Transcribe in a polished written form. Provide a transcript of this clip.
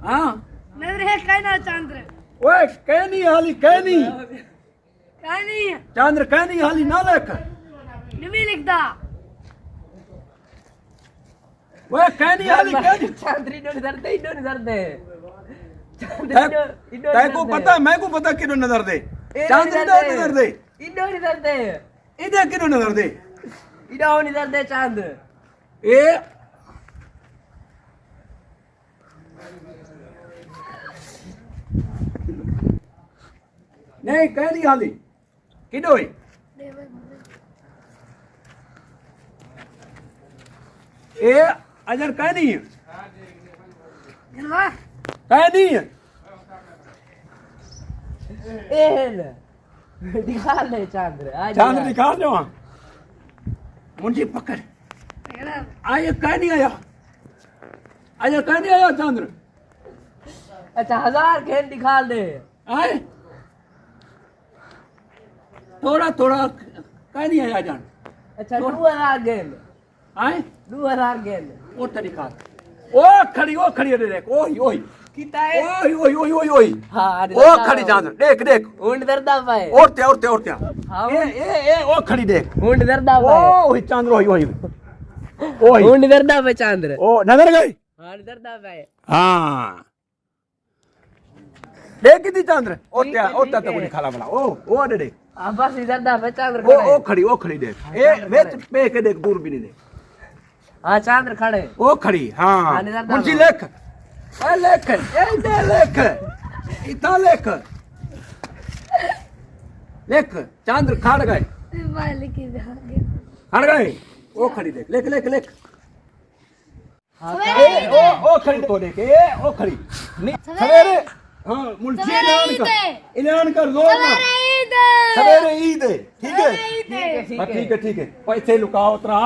हाँ नजर है कहना चंद्र ओए कहनी हाली कहनी कहनी चंद्र कहनी हाली ना लिख नहीं लिखदा ओए कहनी हाली कहनी चंद्री इनो नजर दे तै को पता मैं को पता किनो नजर दे चंद्र इनो नजर दे इनो नजर दे इधर किनो नजर दे इनो नजर दे चंद्र ए नहीं कहनी हाली किनो है ए अजर कहनी है कहनी है एल दिखा ले चंद्र चंद्र निकाल दो मुंशी पकड़ आये कहनी आया अजर कहनी आया चंद्र अच्छा 1000 खेल दिखा दे आए थोड़ा थोड़ा कहनी आया जान अच्छा 2000 गेल आए 2000 गेल वो तरीका ओ खड़ी है देख ओही ओही किता है ओही ओही ओही ओही ओही हां ओ खड़ी जान देख देख उंड दरदा भाई औरते हां ए ओ खड़ी देख उंड दरदा भाई ओही चंद्र ओही ओही ओही उंड दरदा भाई चंद्र ओ नजर गई हां दरदा भाई हां देख दी चंद्र ओत्या तो कोनी खाला बला ओ दे हां बस इधर दा भाई चंद्र ओ खड़ी देख ए वेच पे के देख दूर भी नहीं देख हां चंद्र खड़े ओ खड़ी हां मुंशी लेख ए लेख ए दे लेख इतना लेख लेख चंद्र खड़ गए मालिक जागे खड़ गए ओ खड़ी देख लेख हां ओ खड़ी तो देख ए ओ खड़ी सवेरे हां मुंशी ऐलान कर जोर ना सवेरे ईद है ठीक है ठीक है ठीक है पैसे लुकाओ उतरा